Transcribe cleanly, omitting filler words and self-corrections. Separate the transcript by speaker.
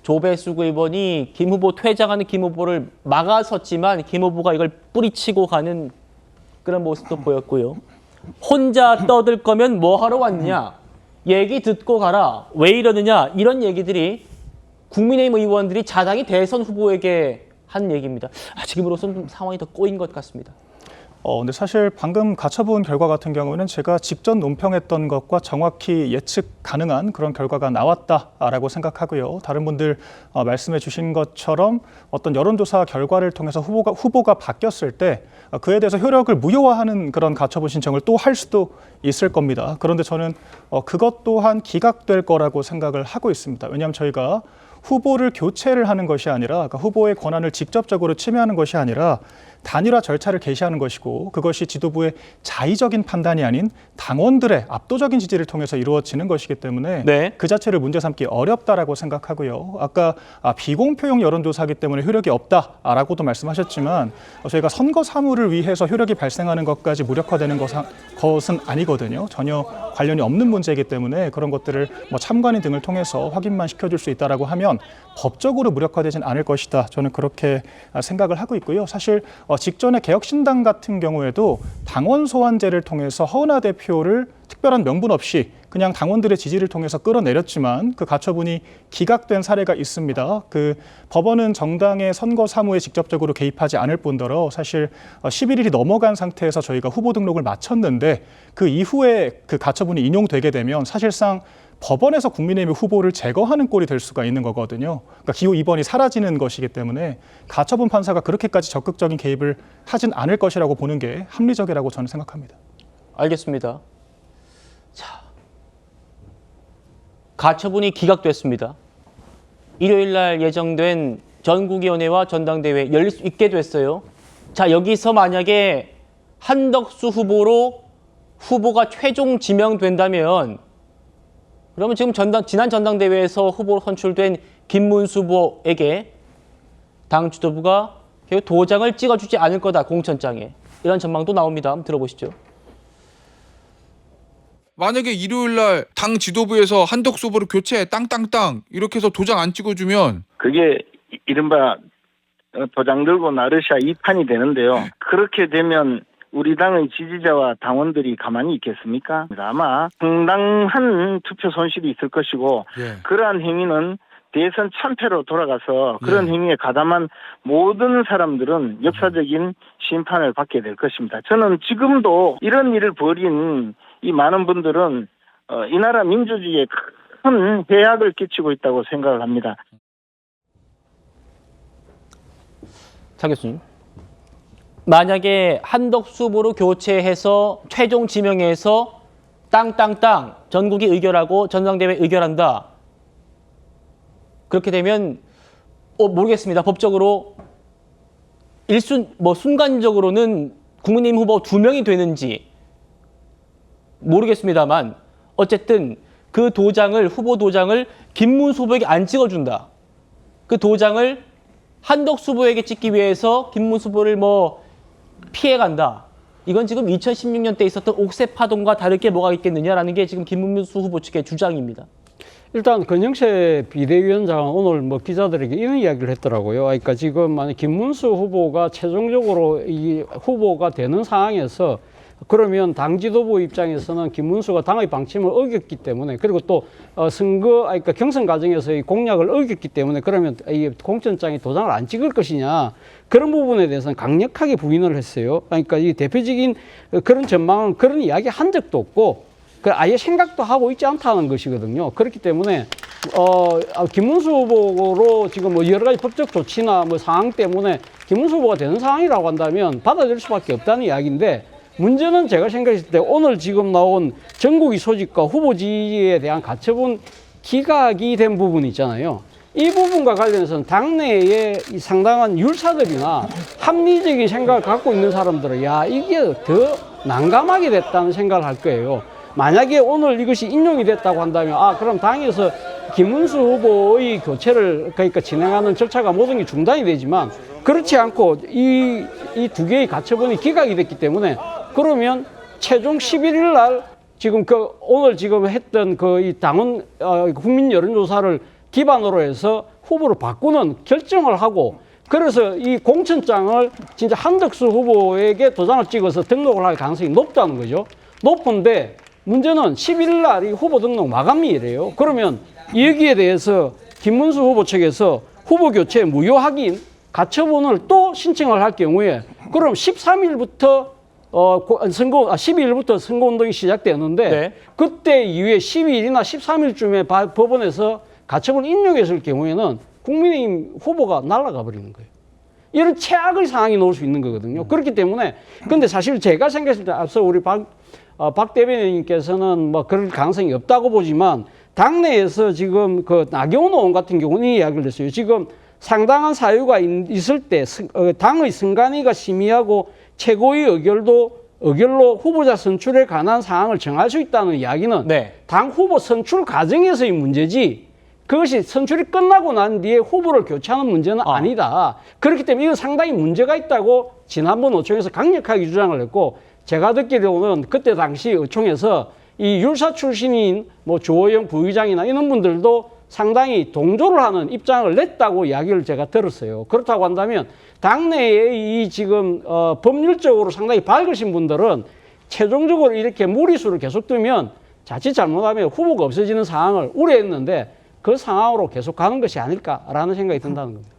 Speaker 1: 조배수 의원이 김 후보 퇴장하는 김 후보를 막아섰지만 김 후보가 이걸 뿌리치고 가는 그런 모습도 보였고요. 혼자 떠들 거면 뭐 하러 왔냐? 얘기 듣고 가라. 왜 이러느냐? 이런 얘기들이 국민의힘 의원들이 자당이 대선 후보에게 한 얘기입니다. 지금으로서는 좀 상황이 더 꼬인 것 같습니다.
Speaker 2: 근데 사실 방금 가처분 결과 같은 경우는 제가 직전 논평했던 것과 정확히 예측 가능한 그런 결과가 나왔다라고 생각하고요. 다른 분들 말씀해 주신 것처럼 어떤 여론조사 결과를 통해서 후보가 바뀌었을 때 그에 대해서 효력을 무효화하는 그런 가처분 신청을 또 할 수도 있을 겁니다. 그런데 저는 그것 또한 기각될 거라고 생각을 하고 있습니다. 왜냐하면 저희가 후보를 교체를 하는 것이 아니라 그러니까 후보의 권한을 직접적으로 침해하는 것이 아니라 단일화 절차를 개시하는 것이고 그것이 지도부의 자의적인 판단이 아닌 당원들의 압도적인 지지를 통해서 이루어지는 것이기 때문에
Speaker 1: 네.
Speaker 2: 그 자체를 문제 삼기 어렵다라고 생각하고요. 아까 비공표용 여론조사이기 때문에 효력이 없다라고도 말씀하셨지만 저희가 선거 사무를 위해서 효력이 발생하는 것까지 무력화되는 것은 아니거든요. 전혀 관련이 없는 문제이기 때문에 그런 것들을 참관인 등을 통해서 확인만 시켜줄 수 있다라고 하면 법적으로 무력화되진 않을 것이다. 저는 그렇게 생각을 하고 있고요. 사실 직전에 개혁신당 같은 경우에도 당원 소환제를 통해서 허은하 대표를 특별한 명분 없이 그냥 당원들의 지지를 통해서 끌어내렸지만 그 가처분이 기각된 사례가 있습니다. 그 법원은 정당의 선거 사무에 직접적으로 개입하지 않을 뿐더러 사실 11일이 넘어간 상태에서 저희가 후보 등록을 마쳤는데 그 이후에 그 가처분이 인용되게 되면 사실상 법원에서 국민의힘 후보를 제거하는 꼴이 될 수가 있는 거거든요. 그러니까 기호 2번이 사라지는 것이기 때문에 가처분 판사가 그렇게까지 적극적인 개입을 하진 않을 것이라고 보는 게 합리적이라고 저는 생각합니다.
Speaker 1: 알겠습니다. 자, 가처분이 기각됐습니다. 일요일 날 예정된 전국위원회와 전당대회 열릴 수 있게 됐어요. 자, 여기서 만약에 한덕수 후보가 최종 지명된다면 그러면 지금 지난 전당대회에서 후보로 선출된 김문수 후보에게 당 지도부가 결국 도장을 찍어주지 않을 거다, 공천장에. 이런 전망도 나옵니다. 한번 들어보시죠.
Speaker 3: 만약에 일요일 날 당 지도부에서 한덕수 후보를 교체해 땅땅땅 이렇게 해서 도장 안 찍어주면
Speaker 4: 그게 이른바 도장 들고 나르샤 2판이 되는데요. 그렇게 되면 우리 당의 지지자와 당원들이 가만히 있겠습니까? 아마 상당한 투표 손실이 있을 것이고 그러한 행위는 대선 참패로 돌아가서 그런 행위에 가담한 모든 사람들은 역사적인 심판을 받게 될 것입니다. 저는 지금도 이런 일을 벌인 이 많은 분들은 이 나라 민주주의에 큰 해악을 끼치고 있다고 생각을 합니다.
Speaker 1: 차 교수님. 만약에 한덕수 후보로 교체해서 최종 지명해서 땅땅땅 전국이 의결하고 전당대회 의결한다. 그렇게 되면 모르겠습니다. 법적으로 순간적으로는 국민의힘 후보 2명이 되는지 모르겠습니다만 어쨌든 그 후보 도장을 김문수 후보에게 안 찍어준다. 그 도장을 한덕수 후보에게 찍기 위해서 김문수 후보를 피해간다. 이건 지금 2016년 때 있었던 옥새 파동과 다를 게 뭐가 있겠느냐라는 게 지금 김문수 후보 측의 주장입니다.
Speaker 5: 일단 권영세 비대위원장은 오늘 기자들에게 이런 이야기를 했더라고요. 그러니까 지금 만약 김문수 후보가 최종적으로 이 후보가 되는 상황에서 그러면 당 지도부 입장에서는 김문수가 당의 방침을 어겼기 때문에 그리고 또 그러니까 경선 과정에서의 공약을 어겼기 때문에 그러면 이 공천장에 도장을 안 찍을 것이냐 그런 부분에 대해서는 강력하게 부인을 했어요. 그러니까 이 대표적인 그런 전망은 그런 이야기 한 적도 없고 아예 생각도 하고 있지 않다는 것이거든요. 그렇기 때문에 김문수 후보로 지금 여러 가지 법적 조치나 상황 때문에 김문수 후보가 되는 상황이라고 한다면 받아들일 수밖에 없다는 이야기인데 문제는 제가 생각했을 때 오늘 지금 나온 전국위 소집과 후보 지지에 대한 가처분 기각이 된 부분이 있잖아요. 이 부분과 관련해서는 당내에 상당한 율사들이나 합리적인 생각을 갖고 있는 사람들은 이게 더 난감하게 됐다는 생각을 할 거예요. 만약에 오늘 이것이 인용이 됐다고 한다면 그럼 당에서 김문수 후보의 교체를 그러니까 진행하는 절차가 모든 게 중단이 되지만 그렇지 않고 이 두 개의 가처분이 기각이 됐기 때문에 그러면 최종 11일 날 지금 오늘 지금 했던 이 당원 국민 여론조사를 기반으로 해서 후보를 바꾸는 결정을 하고 그래서 이 공천장을 진짜 한덕수 후보에게 도장을 찍어서 등록을 할 가능성이 높다는 거죠. 높은데 문제는 11일 날이 후보 등록 마감일이에요. 그러면 여기에 대해서 김문수 후보 측에서 후보 교체 무효 확인 가처분을 또 신청을 할 경우에 그럼 13일부터 12일부터 선거운동이 시작되는데
Speaker 1: 네.
Speaker 5: 그때 이후에 12일이나 13일쯤에 법원에서 가처분을 인용했을 경우에는 국민의힘 후보가 날아가 버리는 거예요. 이런 최악의 상황이 나올 수 있는 거거든요. 그렇기 때문에 근데 사실 제가 생각했을 때 앞서 우리 박 대변인님께서는 뭐 그럴 가능성이 없다고 보지만 당내에서 지금 그 나경원 의원 같은 경우는 이 이야기를 했어요. 지금 상당한 사유가 있을 때 당의 선관위가 심의하고 최고의 의결로 후보자 선출에 관한 사항을 정할 수 있다는 이야기는
Speaker 1: 네.
Speaker 5: 당 후보 선출 과정에서의 문제지 그것이 선출이 끝나고 난 뒤에 후보를 교체하는 문제는 아니다. 그렇기 때문에 이건 상당히 문제가 있다고 지난번 의총에서 강력하게 주장을 했고 제가 듣기로는 그때 당시 의총에서 이 율사 출신인 뭐 주호영 부의장이나 이런 분들도 상당히 동조를 하는 입장을 냈다고 이야기를 제가 들었어요. 그렇다고 한다면 당내에 이 지금 법률적으로 상당히 밝으신 분들은 최종적으로 이렇게 무리수를 계속 두면 자칫 잘못하면 후보가 없어지는 상황을 우려했는데 그 상황으로 계속 가는 것이 아닐까라는 생각이 든다는 겁니다.